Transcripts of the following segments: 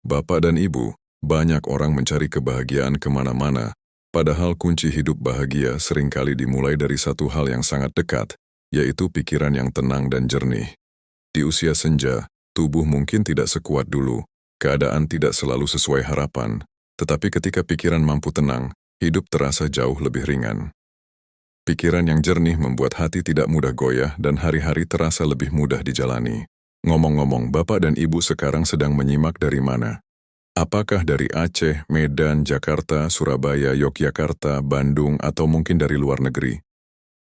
Bapak dan Ibu, banyak orang mencari kebahagiaan kemana-mana, padahal kunci hidup bahagia seringkali dimulai dari satu hal yang sangat dekat, yaitu pikiran yang tenang dan jernih. Di usia senja, tubuh mungkin tidak sekuat dulu, keadaan tidak selalu sesuai harapan, tetapi ketika pikiran mampu tenang, hidup terasa jauh lebih ringan. Pikiran yang jernih membuat hati tidak mudah goyah dan hari-hari terasa lebih mudah dijalani. Ngomong-ngomong, Bapak dan Ibu sekarang sedang menyimak dari mana? Apakah dari Aceh, Medan, Jakarta, Surabaya, Yogyakarta, Bandung, atau mungkin dari luar negeri?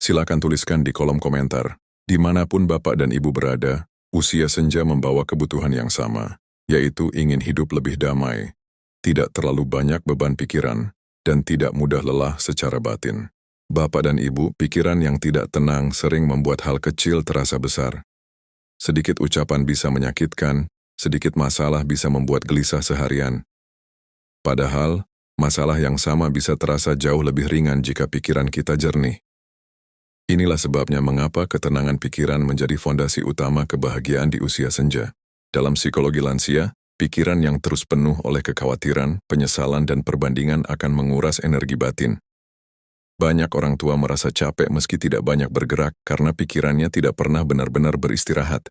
Silakan tuliskan di kolom komentar. Dimanapun Bapak dan Ibu berada, usia senja membawa kebutuhan yang sama, yaitu ingin hidup lebih damai, tidak terlalu banyak beban pikiran, dan tidak mudah lelah secara batin. Bapak dan Ibu, pikiran yang tidak tenang sering membuat hal kecil terasa besar. Sedikit ucapan bisa menyakitkan, sedikit masalah bisa membuat gelisah seharian. Padahal, masalah yang sama bisa terasa jauh lebih ringan jika pikiran kita jernih. Inilah sebabnya mengapa ketenangan pikiran menjadi fondasi utama kebahagiaan di usia senja. Dalam psikologi lansia, pikiran yang terus penuh oleh kekhawatiran, penyesalan, dan perbandingan akan menguras energi batin. Banyak orang tua merasa capek meski tidak banyak bergerak karena pikirannya tidak pernah benar-benar beristirahat.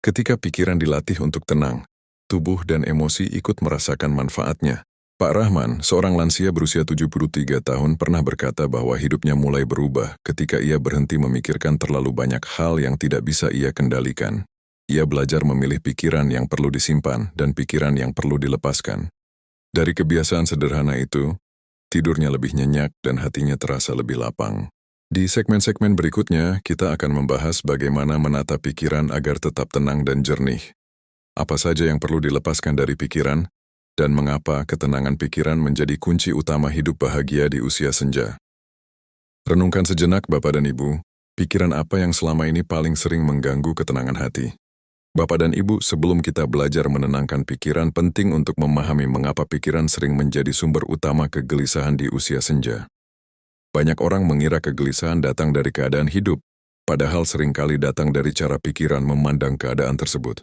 Ketika pikiran dilatih untuk tenang, tubuh dan emosi ikut merasakan manfaatnya. Pak Rahman, seorang lansia berusia 73 tahun, pernah berkata bahwa hidupnya mulai berubah ketika ia berhenti memikirkan terlalu banyak hal yang tidak bisa ia kendalikan. Ia belajar memilih pikiran yang perlu disimpan dan pikiran yang perlu dilepaskan. Dari kebiasaan sederhana itu, tidurnya lebih nyenyak dan hatinya terasa lebih lapang. Di segmen-segmen berikutnya, kita akan membahas bagaimana menata pikiran agar tetap tenang dan jernih. Apa saja yang perlu dilepaskan dari pikiran, dan mengapa ketenangan pikiran menjadi kunci utama hidup bahagia di usia senja. Renungkan sejenak Bapak dan Ibu, pikiran apa yang selama ini paling sering mengganggu ketenangan hati? Bapak dan Ibu, sebelum kita belajar menenangkan pikiran, penting untuk memahami mengapa pikiran sering menjadi sumber utama kegelisahan di usia senja. Banyak orang mengira kegelisahan datang dari keadaan hidup, padahal seringkali datang dari cara pikiran memandang keadaan tersebut.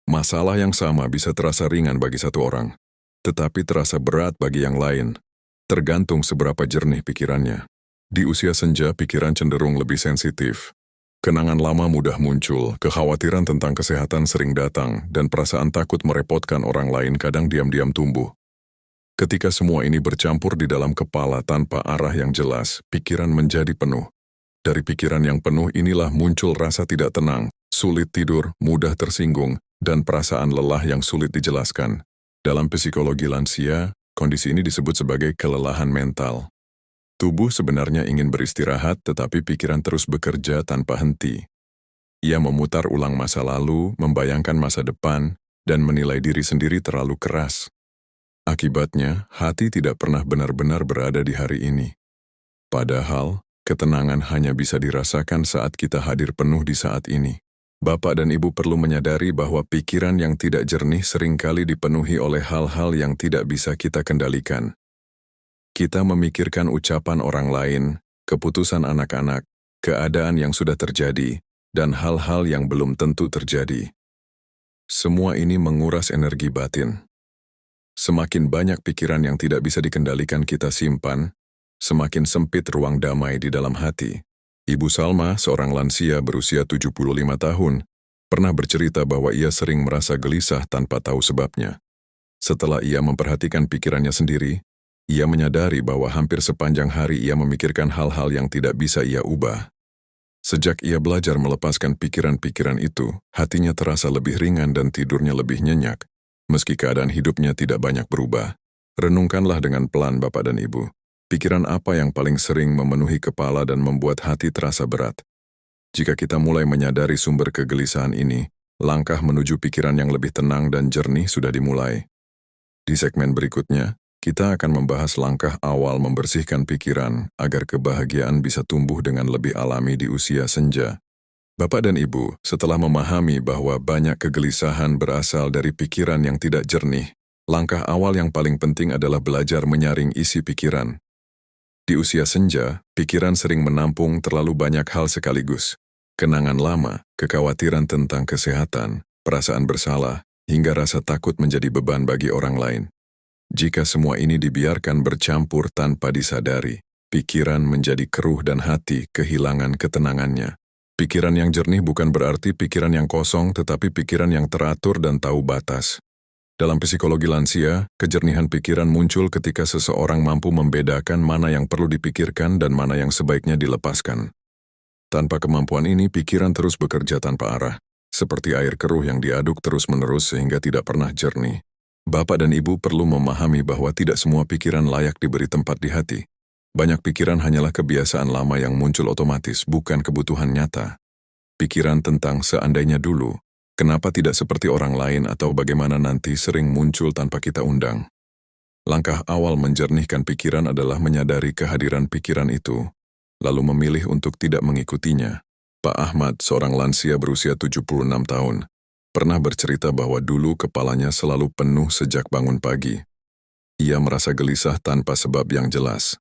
Masalah yang sama bisa terasa ringan bagi satu orang, tetapi terasa berat bagi yang lain, tergantung seberapa jernih pikirannya. Di usia senja, pikiran cenderung lebih sensitif. Kenangan lama mudah muncul, kekhawatiran tentang kesehatan sering datang, dan perasaan takut merepotkan orang lain kadang diam-diam tumbuh. Ketika semua ini bercampur di dalam kepala tanpa arah yang jelas, pikiran menjadi penuh. Dari pikiran yang penuh inilah muncul rasa tidak tenang, sulit tidur, mudah tersinggung, dan perasaan lelah yang sulit dijelaskan. Dalam psikologi lansia, kondisi ini disebut sebagai kelelahan mental. Tubuh sebenarnya ingin beristirahat, tetapi pikiran terus bekerja tanpa henti. Ia memutar ulang masa lalu, membayangkan masa depan, dan menilai diri sendiri terlalu keras. Akibatnya, hati tidak pernah benar-benar berada di hari ini. Padahal, ketenangan hanya bisa dirasakan saat kita hadir penuh di saat ini. Bapak dan Ibu perlu menyadari bahwa pikiran yang tidak jernih seringkali dipenuhi oleh hal-hal yang tidak bisa kita kendalikan. Kita memikirkan ucapan orang lain, keputusan anak-anak, keadaan yang sudah terjadi, dan hal-hal yang belum tentu terjadi. Semua ini menguras energi batin. Semakin banyak pikiran yang tidak bisa dikendalikan kita simpan, semakin sempit ruang damai di dalam hati. Ibu Salma, seorang lansia berusia 75 tahun, pernah bercerita bahwa ia sering merasa gelisah tanpa tahu sebabnya. Setelah ia memperhatikan pikirannya sendiri, ia menyadari bahwa hampir sepanjang hari ia memikirkan hal-hal yang tidak bisa ia ubah. Sejak ia belajar melepaskan pikiran-pikiran itu, hatinya terasa lebih ringan dan tidurnya lebih nyenyak, meski keadaan hidupnya tidak banyak berubah. Renungkanlah dengan pelan Bapak dan Ibu. Pikiran apa yang paling sering memenuhi kepala dan membuat hati terasa berat? Jika kita mulai menyadari sumber kegelisahan ini, langkah menuju pikiran yang lebih tenang dan jernih sudah dimulai. Di segmen berikutnya, kita akan membahas langkah awal membersihkan pikiran agar kebahagiaan bisa tumbuh dengan lebih alami di usia senja. Bapak dan Ibu, setelah memahami bahwa banyak kegelisahan berasal dari pikiran yang tidak jernih, langkah awal yang paling penting adalah belajar menyaring isi pikiran. Di usia senja, pikiran sering menampung terlalu banyak hal sekaligus. Kenangan lama, kekhawatiran tentang kesehatan, perasaan bersalah, hingga rasa takut menjadi beban bagi orang lain. Jika semua ini dibiarkan bercampur tanpa disadari, pikiran menjadi keruh dan hati kehilangan ketenangannya. Pikiran yang jernih bukan berarti pikiran yang kosong, tetapi pikiran yang teratur dan tahu batas. Dalam psikologi lansia, kejernihan pikiran muncul ketika seseorang mampu membedakan mana yang perlu dipikirkan dan mana yang sebaiknya dilepaskan. Tanpa kemampuan ini, pikiran terus bekerja tanpa arah, seperti air keruh yang diaduk terus-menerus sehingga tidak pernah jernih. Bapak dan Ibu perlu memahami bahwa tidak semua pikiran layak diberi tempat di hati. Banyak pikiran hanyalah kebiasaan lama yang muncul otomatis, bukan kebutuhan nyata. Pikiran tentang seandainya dulu, kenapa tidak seperti orang lain atau bagaimana nanti sering muncul tanpa kita undang. Langkah awal menjernihkan pikiran adalah menyadari kehadiran pikiran itu, lalu memilih untuk tidak mengikutinya. Pak Ahmad, seorang lansia berusia 76 tahun, pernah bercerita bahwa dulu kepalanya selalu penuh sejak bangun pagi. Ia merasa gelisah tanpa sebab yang jelas.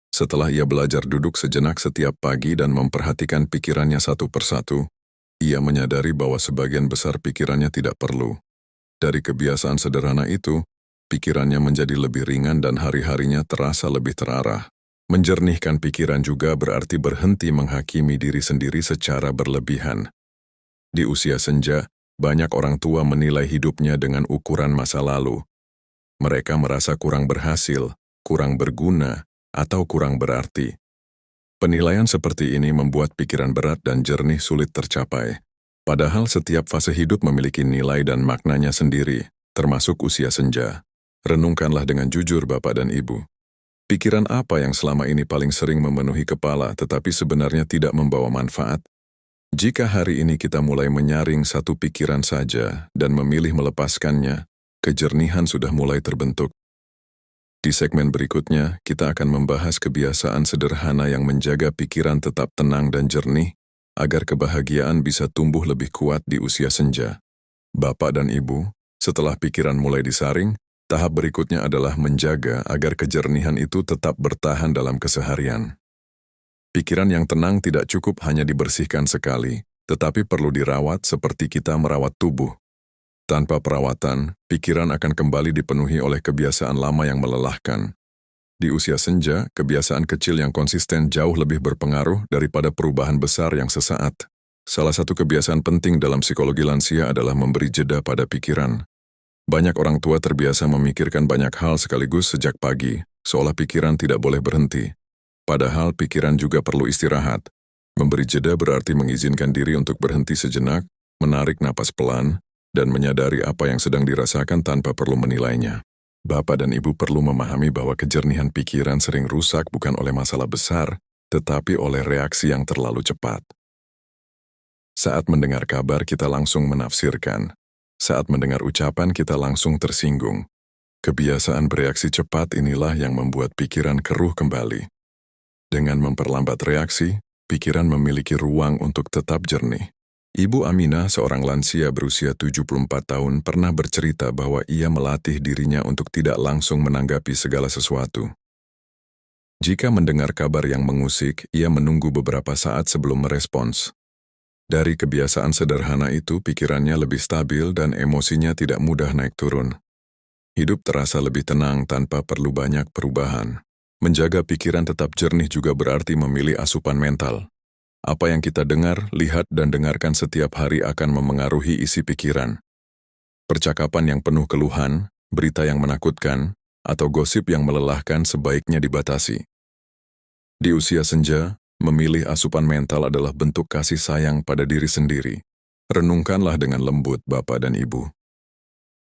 Setelah ia belajar duduk sejenak setiap pagi dan memperhatikan pikirannya satu persatu, ia menyadari bahwa sebagian besar pikirannya tidak perlu. Dari kebiasaan sederhana itu, pikirannya menjadi lebih ringan dan hari-harinya terasa lebih terarah. Menjernihkan pikiran juga berarti berhenti menghakimi diri sendiri secara berlebihan. Di usia senja, banyak orang tua menilai hidupnya dengan ukuran masa lalu. Mereka merasa kurang berhasil, kurang berguna, atau kurang berarti. Penilaian seperti ini membuat pikiran berat dan jernih sulit tercapai. Padahal setiap fase hidup memiliki nilai dan maknanya sendiri, termasuk usia senja. Renungkanlah dengan jujur Bapak dan Ibu. Pikiran apa yang selama ini paling sering memenuhi kepala tetapi sebenarnya tidak membawa manfaat? Jika hari ini kita mulai menyaring satu pikiran saja dan memilih melepaskannya, kejernihan sudah mulai terbentuk. Di segmen berikutnya, kita akan membahas kebiasaan sederhana yang menjaga pikiran tetap tenang dan jernih, agar kebahagiaan bisa tumbuh lebih kuat di usia senja. Bapak dan Ibu, setelah pikiran mulai disaring, tahap berikutnya adalah menjaga agar kejernihan itu tetap bertahan dalam keseharian. Pikiran yang tenang tidak cukup hanya dibersihkan sekali, tetapi perlu dirawat seperti kita merawat tubuh. Tanpa perawatan, pikiran akan kembali dipenuhi oleh kebiasaan lama yang melelahkan. Di usia senja, kebiasaan kecil yang konsisten jauh lebih berpengaruh daripada perubahan besar yang sesaat. Salah satu kebiasaan penting dalam psikologi lansia adalah memberi jeda pada pikiran. Banyak orang tua terbiasa memikirkan banyak hal sekaligus sejak pagi, seolah pikiran tidak boleh berhenti. Padahal pikiran juga perlu istirahat. Memberi jeda berarti mengizinkan diri untuk berhenti sejenak, menarik napas pelan, dan menyadari apa yang sedang dirasakan tanpa perlu menilainya. Bapak dan Ibu perlu memahami bahwa kejernihan pikiran sering rusak bukan oleh masalah besar, tetapi oleh reaksi yang terlalu cepat. Saat mendengar kabar, kita langsung menafsirkan. Saat mendengar ucapan, kita langsung tersinggung. Kebiasaan bereaksi cepat inilah yang membuat pikiran keruh kembali. Dengan memperlambat reaksi, pikiran memiliki ruang untuk tetap jernih. Ibu Aminah, seorang lansia berusia 74 tahun, pernah bercerita bahwa ia melatih dirinya untuk tidak langsung menanggapi segala sesuatu. Jika mendengar kabar yang mengusik, ia menunggu beberapa saat sebelum merespons. Dari kebiasaan sederhana itu, pikirannya lebih stabil dan emosinya tidak mudah naik turun. Hidup terasa lebih tenang tanpa perlu banyak perubahan. Menjaga pikiran tetap jernih juga berarti memilih asupan mental. Apa yang kita dengar, lihat, dan dengarkan setiap hari akan memengaruhi isi pikiran. Percakapan yang penuh keluhan, berita yang menakutkan, atau gosip yang melelahkan sebaiknya dibatasi. Di usia senja, memilih asupan mental adalah bentuk kasih sayang pada diri sendiri. Renungkanlah dengan lembut, Bapak dan Ibu.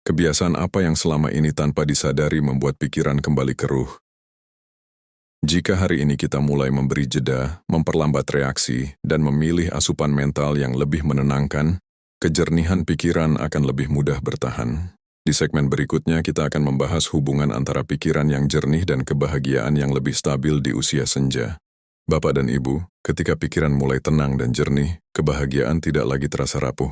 Kebiasaan apa yang selama ini tanpa disadari membuat pikiran kembali keruh? Jika hari ini kita mulai memberi jeda, memperlambat reaksi, dan memilih asupan mental yang lebih menenangkan, kejernihan pikiran akan lebih mudah bertahan. Di segmen berikutnya kita akan membahas hubungan antara pikiran yang jernih dan kebahagiaan yang lebih stabil di usia senja. Bapak dan Ibu, ketika pikiran mulai tenang dan jernih, kebahagiaan tidak lagi terasa rapuh.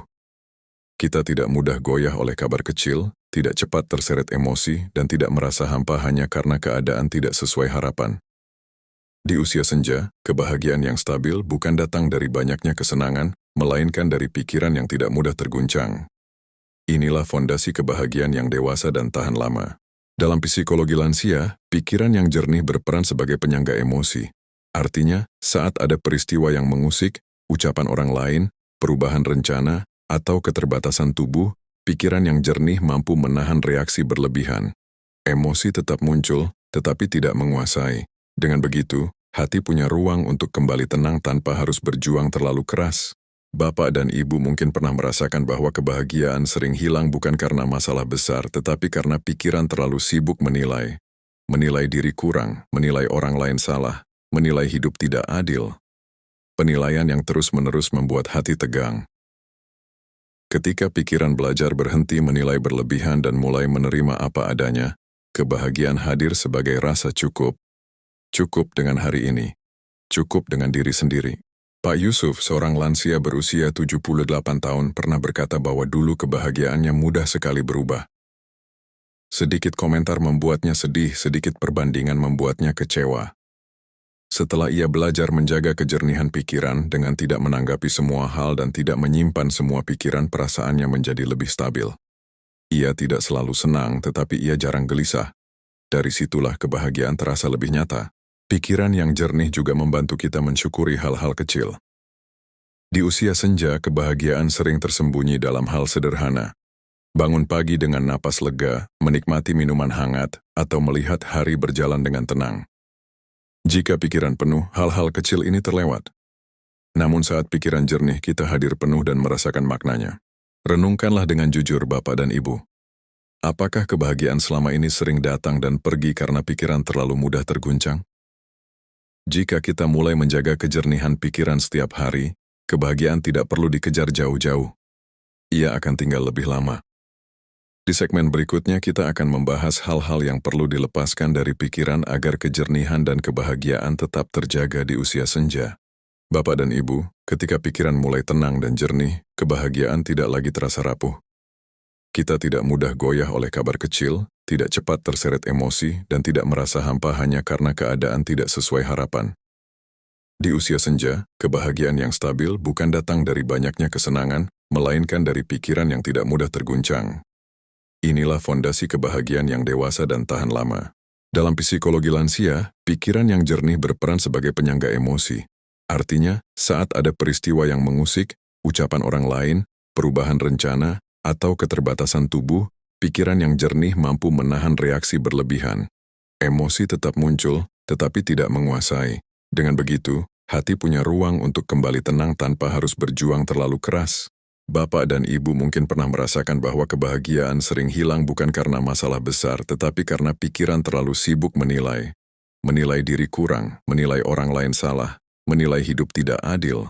Kita tidak mudah goyah oleh kabar kecil, tidak cepat terseret emosi, dan tidak merasa hampa hanya karena keadaan tidak sesuai harapan. Di usia senja, kebahagiaan yang stabil bukan datang dari banyaknya kesenangan, melainkan dari pikiran yang tidak mudah terguncang. Inilah fondasi kebahagiaan yang dewasa dan tahan lama. Dalam psikologi lansia, pikiran yang jernih berperan sebagai penyangga emosi. Artinya, saat ada peristiwa yang mengusik, ucapan orang lain, perubahan rencana, atau keterbatasan tubuh, pikiran yang jernih mampu menahan reaksi berlebihan. Emosi tetap muncul, tetapi tidak menguasai. Dengan begitu, hati punya ruang untuk kembali tenang tanpa harus berjuang terlalu keras. Bapak dan Ibu mungkin pernah merasakan bahwa kebahagiaan sering hilang bukan karena masalah besar, tetapi karena pikiran terlalu sibuk menilai. Menilai diri kurang, menilai orang lain salah, menilai hidup tidak adil. Penilaian yang terus-menerus membuat hati tegang. Ketika pikiran belajar berhenti menilai berlebihan dan mulai menerima apa adanya, kebahagiaan hadir sebagai rasa cukup. Cukup dengan hari ini. Cukup dengan diri sendiri. Pak Yusuf, seorang lansia berusia 78 tahun, pernah berkata bahwa dulu kebahagiaannya mudah sekali berubah. Sedikit komentar membuatnya sedih, sedikit perbandingan membuatnya kecewa. Setelah ia belajar menjaga kejernihan pikiran dengan tidak menanggapi semua hal dan tidak menyimpan semua pikiran, perasaannya menjadi lebih stabil. Ia tidak selalu senang, tetapi ia jarang gelisah. Dari situlah kebahagiaan terasa lebih nyata. Pikiran yang jernih juga membantu kita mensyukuri hal-hal kecil. Di usia senja, kebahagiaan sering tersembunyi dalam hal sederhana. Bangun pagi dengan napas lega, menikmati minuman hangat, atau melihat hari berjalan dengan tenang. Jika pikiran penuh, hal-hal kecil ini terlewat. Namun saat pikiran jernih, kita hadir penuh dan merasakan maknanya. Renungkanlah dengan jujur, Bapak dan Ibu. Apakah kebahagiaan selama ini sering datang dan pergi karena pikiran terlalu mudah terguncang? Jika kita mulai menjaga kejernihan pikiran setiap hari, kebahagiaan tidak perlu dikejar jauh-jauh. Ia akan tinggal lebih lama. Di segmen berikutnya kita akan membahas hal-hal yang perlu dilepaskan dari pikiran agar kejernihan dan kebahagiaan tetap terjaga di usia senja. Bapak dan Ibu, ketika pikiran mulai tenang dan jernih, kebahagiaan tidak lagi terasa rapuh. Kita tidak mudah goyah oleh kabar kecil, tidak cepat terseret emosi, dan tidak merasa hampa hanya karena keadaan tidak sesuai harapan. Di usia senja, kebahagiaan yang stabil bukan datang dari banyaknya kesenangan, melainkan dari pikiran yang tidak mudah terguncang. Inilah fondasi kebahagiaan yang dewasa dan tahan lama. Dalam psikologi lansia, pikiran yang jernih berperan sebagai penyangga emosi. Artinya, saat ada peristiwa yang mengusik, ucapan orang lain, perubahan rencana, atau keterbatasan tubuh, pikiran yang jernih mampu menahan reaksi berlebihan. Emosi tetap muncul, tetapi tidak menguasai. Dengan begitu, hati punya ruang untuk kembali tenang tanpa harus berjuang terlalu keras. Bapak dan Ibu mungkin pernah merasakan bahwa kebahagiaan sering hilang bukan karena masalah besar, tetapi karena pikiran terlalu sibuk menilai. Menilai diri kurang, menilai orang lain salah, menilai hidup tidak adil.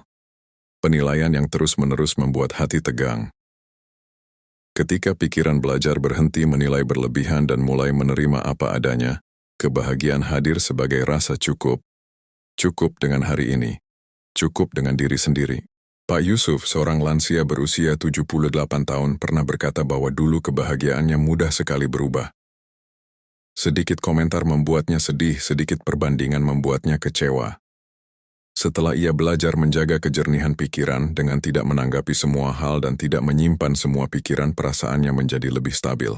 Penilaian yang terus-menerus membuat hati tegang. Ketika pikiran belajar berhenti menilai berlebihan dan mulai menerima apa adanya, kebahagiaan hadir sebagai rasa cukup. Cukup dengan hari ini. Cukup dengan diri sendiri. Pak Yusuf, seorang lansia berusia 78 tahun, pernah berkata bahwa dulu kebahagiaannya mudah sekali berubah. Sedikit komentar membuatnya sedih, sedikit perbandingan membuatnya kecewa. Setelah ia belajar menjaga kejernihan pikiran dengan tidak menanggapi semua hal dan tidak menyimpan semua pikiran, perasaannya menjadi lebih stabil.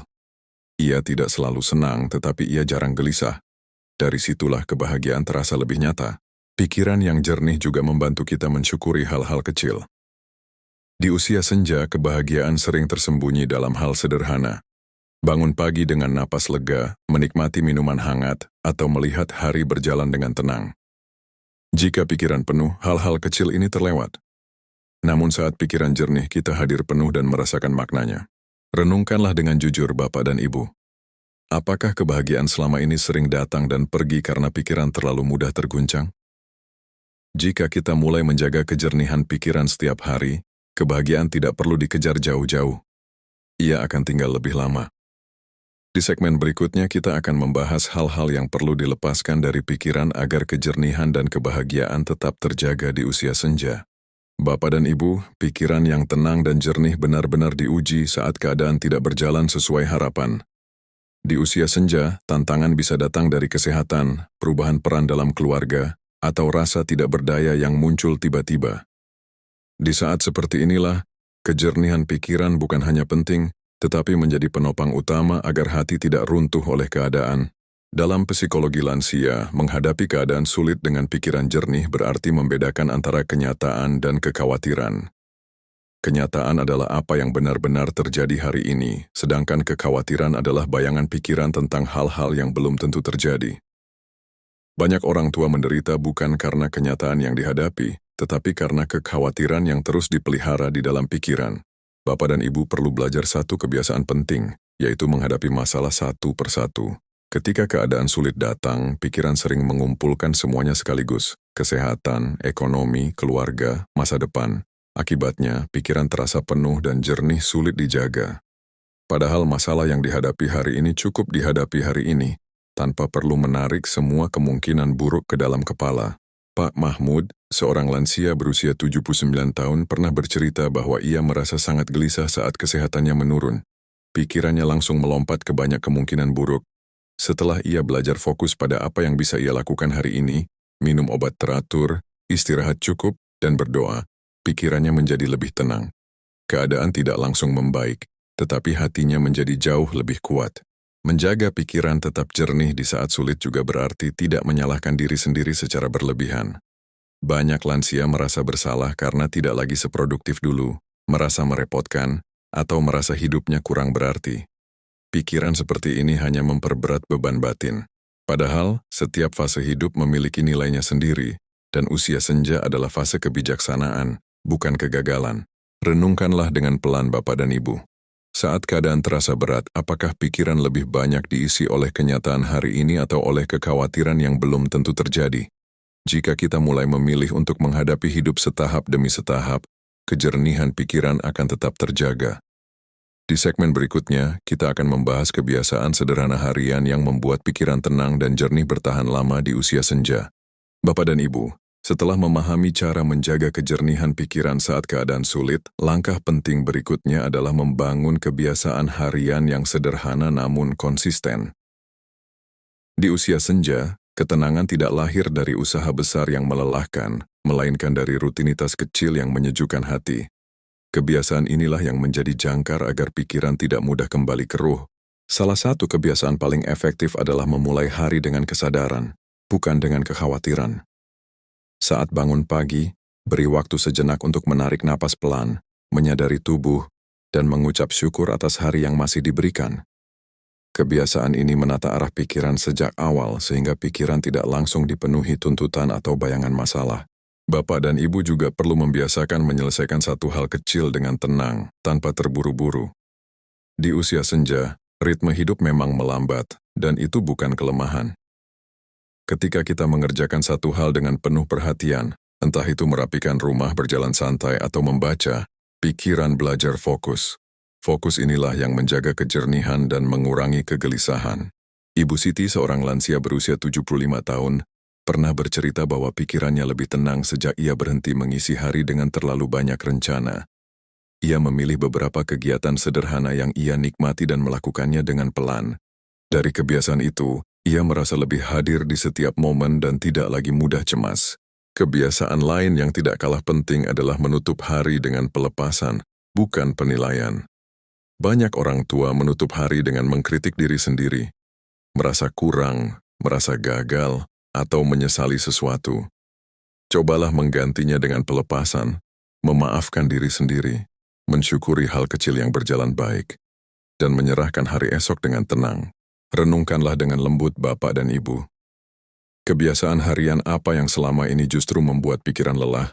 Ia tidak selalu senang, tetapi ia jarang gelisah. Dari situlah kebahagiaan terasa lebih nyata. Pikiran yang jernih juga membantu kita mensyukuri hal-hal kecil. Di usia senja, kebahagiaan sering tersembunyi dalam hal sederhana. Bangun pagi dengan napas lega, menikmati minuman hangat, atau melihat hari berjalan dengan tenang. Jika pikiran penuh, hal-hal kecil ini terlewat. Namun saat pikiran jernih, kita hadir penuh dan merasakan maknanya. Renungkanlah dengan jujur, Bapak dan Ibu. Apakah kebahagiaan selama ini sering datang dan pergi karena pikiran terlalu mudah terguncang? Jika kita mulai menjaga kejernihan pikiran setiap hari, kebahagiaan tidak perlu dikejar jauh-jauh. Ia akan tinggal lebih lama. Di segmen berikutnya kita akan membahas hal-hal yang perlu dilepaskan dari pikiran agar kejernihan dan kebahagiaan tetap terjaga di usia senja. Bapak dan Ibu, pikiran yang tenang dan jernih benar-benar diuji saat keadaan tidak berjalan sesuai harapan. Di usia senja, tantangan bisa datang dari kesehatan, perubahan peran dalam keluarga, atau rasa tidak berdaya yang muncul tiba-tiba. Di saat seperti inilah, kejernihan pikiran bukan hanya penting, tetapi menjadi penopang utama agar hati tidak runtuh oleh keadaan. Dalam psikologi lansia, menghadapi keadaan sulit dengan pikiran jernih berarti membedakan antara kenyataan dan kekhawatiran. Kenyataan adalah apa yang benar-benar terjadi hari ini, sedangkan kekhawatiran adalah bayangan pikiran tentang hal-hal yang belum tentu terjadi. Banyak orang tua menderita bukan karena kenyataan yang dihadapi, tetapi karena kekhawatiran yang terus dipelihara di dalam pikiran. Bapak dan Ibu perlu belajar satu kebiasaan penting, yaitu menghadapi masalah satu persatu. Ketika keadaan sulit datang, pikiran sering mengumpulkan semuanya sekaligus. Kesehatan, ekonomi, keluarga, masa depan. Akibatnya, pikiran terasa penuh dan jernih sulit dijaga. Padahal masalah yang dihadapi hari ini cukup dihadapi hari ini, tanpa perlu menarik semua kemungkinan buruk ke dalam kepala. Pak Mahmud, seorang lansia berusia 79 tahun, pernah bercerita bahwa ia merasa sangat gelisah saat kesehatannya menurun. Pikirannya langsung melompat ke banyak kemungkinan buruk. Setelah ia belajar fokus pada apa yang bisa ia lakukan hari ini, minum obat teratur, istirahat cukup, dan berdoa, pikirannya menjadi lebih tenang. Keadaan tidak langsung membaik, tetapi hatinya menjadi jauh lebih kuat. Menjaga pikiran tetap jernih di saat sulit juga berarti tidak menyalahkan diri sendiri secara berlebihan. Banyak lansia merasa bersalah karena tidak lagi seproduktif dulu, merasa merepotkan, atau merasa hidupnya kurang berarti. Pikiran seperti ini hanya memperberat beban batin. Padahal, setiap fase hidup memiliki nilainya sendiri, dan usia senja adalah fase kebijaksanaan, bukan kegagalan. Renungkanlah dengan pelan Bapak dan Ibu. Saat keadaan terasa berat, apakah pikiran lebih banyak diisi oleh kenyataan hari ini atau oleh kekhawatiran yang belum tentu terjadi? Jika kita mulai memilih untuk menghadapi hidup setahap demi setahap, kejernihan pikiran akan tetap terjaga. Di segmen berikutnya, kita akan membahas kebiasaan sederhana harian yang membuat pikiran tenang dan jernih bertahan lama di usia senja. Bapak dan Ibu, setelah memahami cara menjaga kejernihan pikiran saat keadaan sulit, langkah penting berikutnya adalah membangun kebiasaan harian yang sederhana namun konsisten. Di usia senja, ketenangan tidak lahir dari usaha besar yang melelahkan, melainkan dari rutinitas kecil yang menyejukkan hati. Kebiasaan inilah yang menjadi jangkar agar pikiran tidak mudah kembali keruh. Salah satu kebiasaan paling efektif adalah memulai hari dengan kesadaran, bukan dengan kekhawatiran. Saat bangun pagi, beri waktu sejenak untuk menarik napas pelan, menyadari tubuh, dan mengucap syukur atas hari yang masih diberikan. Kebiasaan ini menata arah pikiran sejak awal sehingga pikiran tidak langsung dipenuhi tuntutan atau bayangan masalah. Bapak dan Ibu juga perlu membiasakan menyelesaikan satu hal kecil dengan tenang, tanpa terburu-buru. Di usia senja, ritme hidup memang melambat, dan itu bukan kelemahan. Ketika kita mengerjakan satu hal dengan penuh perhatian, entah itu merapikan rumah, berjalan santai, atau membaca, pikiran belajar fokus. Fokus inilah yang menjaga kejernihan dan mengurangi kegelisahan. Ibu Siti, seorang lansia berusia 75 tahun, pernah bercerita bahwa pikirannya lebih tenang sejak ia berhenti mengisi hari dengan terlalu banyak rencana. Ia memilih beberapa kegiatan sederhana yang ia nikmati dan melakukannya dengan pelan. Dari kebiasaan itu, ia merasa lebih hadir di setiap momen dan tidak lagi mudah cemas. Kebiasaan lain yang tidak kalah penting adalah menutup hari dengan pelepasan, bukan penilaian. Banyak orang tua menutup hari dengan mengkritik diri sendiri, merasa kurang, merasa gagal, atau menyesali sesuatu. Cobalah menggantinya dengan pelepasan, memaafkan diri sendiri, mensyukuri hal kecil yang berjalan baik, dan menyerahkan hari esok dengan tenang. Renungkanlah dengan lembut Bapak dan Ibu. Kebiasaan harian apa yang selama ini justru membuat pikiran lelah?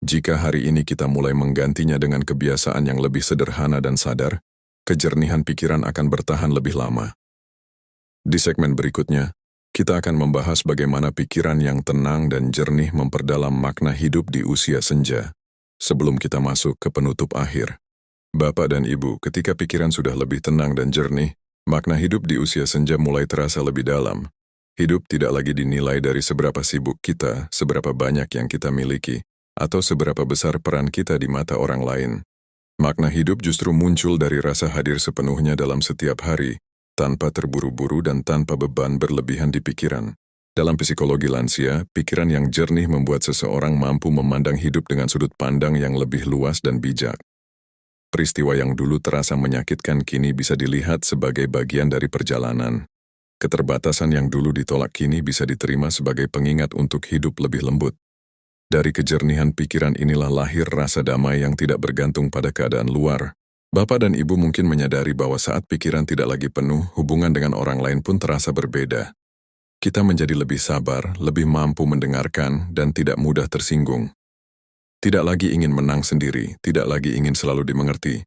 Jika hari ini kita mulai menggantinya dengan kebiasaan yang lebih sederhana dan sadar, kejernihan pikiran akan bertahan lebih lama. Di segmen berikutnya, kita akan membahas bagaimana pikiran yang tenang dan jernih memperdalam makna hidup di usia senja. Sebelum kita masuk ke penutup akhir, Bapak dan Ibu, ketika pikiran sudah lebih tenang dan jernih, makna hidup di usia senja mulai terasa lebih dalam. Hidup tidak lagi dinilai dari seberapa sibuk kita, seberapa banyak yang kita miliki, atau seberapa besar peran kita di mata orang lain. Makna hidup justru muncul dari rasa hadir sepenuhnya dalam setiap hari, tanpa terburu-buru dan tanpa beban berlebihan di pikiran. Dalam psikologi lansia, pikiran yang jernih membuat seseorang mampu memandang hidup dengan sudut pandang yang lebih luas dan bijak. Peristiwa yang dulu terasa menyakitkan kini bisa dilihat sebagai bagian dari perjalanan. Keterbatasan yang dulu ditolak kini bisa diterima sebagai pengingat untuk hidup lebih lembut. Dari kejernihan pikiran inilah lahir rasa damai yang tidak bergantung pada keadaan luar. Bapak dan Ibu mungkin menyadari bahwa saat pikiran tidak lagi penuh, hubungan dengan orang lain pun terasa berbeda. Kita menjadi lebih sabar, lebih mampu mendengarkan, dan tidak mudah tersinggung. Tidak lagi ingin menang sendiri, tidak lagi ingin selalu dimengerti.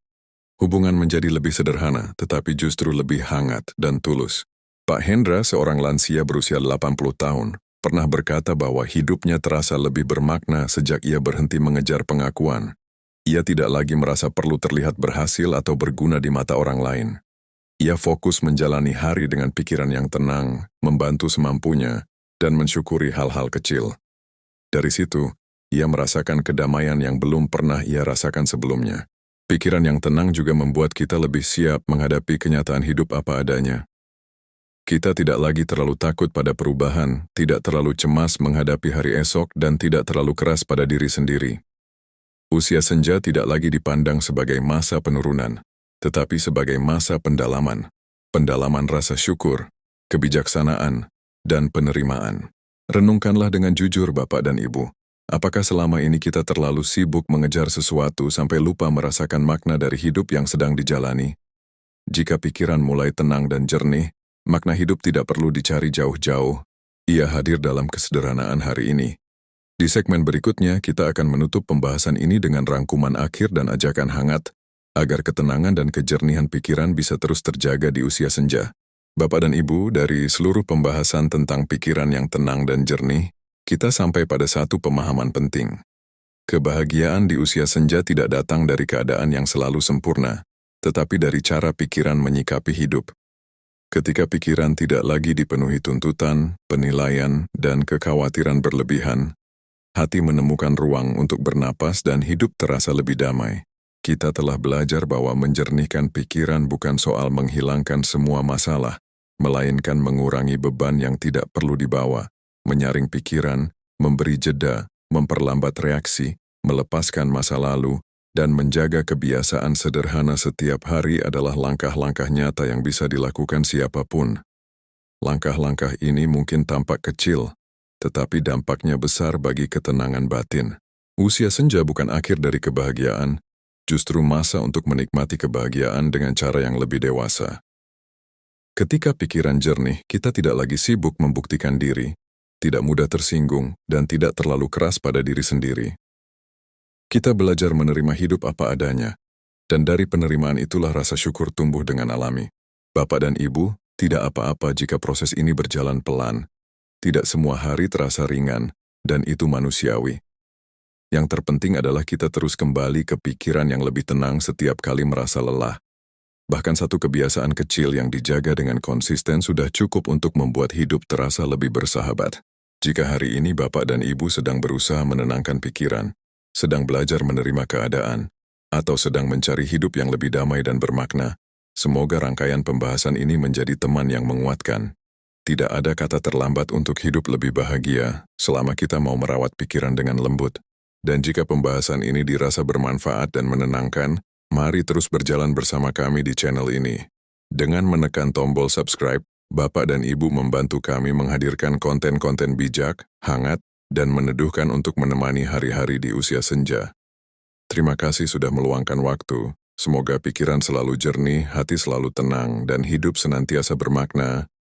Hubungan menjadi lebih sederhana, tetapi justru lebih hangat dan tulus. Pak Hendra, seorang lansia berusia 80 tahun, pernah berkata bahwa hidupnya terasa lebih bermakna sejak ia berhenti mengejar pengakuan. Ia tidak lagi merasa perlu terlihat berhasil atau berguna di mata orang lain. Ia fokus menjalani hari dengan pikiran yang tenang, membantu semampunya, dan mensyukuri hal-hal kecil. Dari situ, ia merasakan kedamaian yang belum pernah ia rasakan sebelumnya. Pikiran yang tenang juga membuat kita lebih siap menghadapi kenyataan hidup apa adanya. Kita tidak lagi terlalu takut pada perubahan, tidak terlalu cemas menghadapi hari esok, dan tidak terlalu keras pada diri sendiri. Usia senja tidak lagi dipandang sebagai masa penurunan, tetapi sebagai masa pendalaman. Pendalaman rasa syukur, kebijaksanaan, dan penerimaan. Renungkanlah dengan jujur Bapak dan Ibu. Apakah selama ini kita terlalu sibuk mengejar sesuatu sampai lupa merasakan makna dari hidup yang sedang dijalani? Jika pikiran mulai tenang dan jernih, makna hidup tidak perlu dicari jauh-jauh. Ia hadir dalam kesederhanaan hari ini. Di segmen berikutnya, kita akan menutup pembahasan ini dengan rangkuman akhir dan ajakan hangat, agar ketenangan dan kejernihan pikiran bisa terus terjaga di usia senja. Bapak dan Ibu, dari seluruh pembahasan tentang pikiran yang tenang dan jernih, kita sampai pada satu pemahaman penting. Kebahagiaan di usia senja tidak datang dari keadaan yang selalu sempurna, tetapi dari cara pikiran menyikapi hidup. Ketika pikiran tidak lagi dipenuhi tuntutan, penilaian, dan kekhawatiran berlebihan, hati menemukan ruang untuk bernapas dan hidup terasa lebih damai. Kita telah belajar bahwa menjernihkan pikiran bukan soal menghilangkan semua masalah, melainkan mengurangi beban yang tidak perlu dibawa. Menyaring pikiran, memberi jeda, memperlambat reaksi, melepaskan masa lalu, dan menjaga kebiasaan sederhana setiap hari adalah langkah-langkah nyata yang bisa dilakukan siapapun. Langkah-langkah ini mungkin tampak kecil, tetapi dampaknya besar bagi ketenangan batin. Usia senja bukan akhir dari kebahagiaan, justru masa untuk menikmati kebahagiaan dengan cara yang lebih dewasa. Ketika pikiran jernih, kita tidak lagi sibuk membuktikan diri, tidak mudah tersinggung, dan tidak terlalu keras pada diri sendiri. Kita belajar menerima hidup apa adanya, dan dari penerimaan itulah rasa syukur tumbuh dengan alami. Bapak dan Ibu, tidak apa-apa jika proses ini berjalan pelan. Tidak semua hari terasa ringan, dan itu manusiawi. Yang terpenting adalah kita terus kembali ke pikiran yang lebih tenang setiap kali merasa lelah. Bahkan satu kebiasaan kecil yang dijaga dengan konsisten sudah cukup untuk membuat hidup terasa lebih bersahabat. Jika hari ini Bapak dan Ibu sedang berusaha menenangkan pikiran, sedang belajar menerima keadaan, atau sedang mencari hidup yang lebih damai dan bermakna, semoga rangkaian pembahasan ini menjadi teman yang menguatkan. Tidak ada kata terlambat untuk hidup lebih bahagia, selama kita mau merawat pikiran dengan lembut. Dan jika pembahasan ini dirasa bermanfaat dan menenangkan, mari terus berjalan bersama kami di channel ini. Dengan menekan tombol subscribe, Bapak dan Ibu membantu kami menghadirkan konten-konten bijak, hangat, dan meneduhkan untuk menemani hari-hari di usia senja. Terima kasih sudah meluangkan waktu. Semoga pikiran selalu jernih, hati selalu tenang, dan hidup senantiasa bermakna.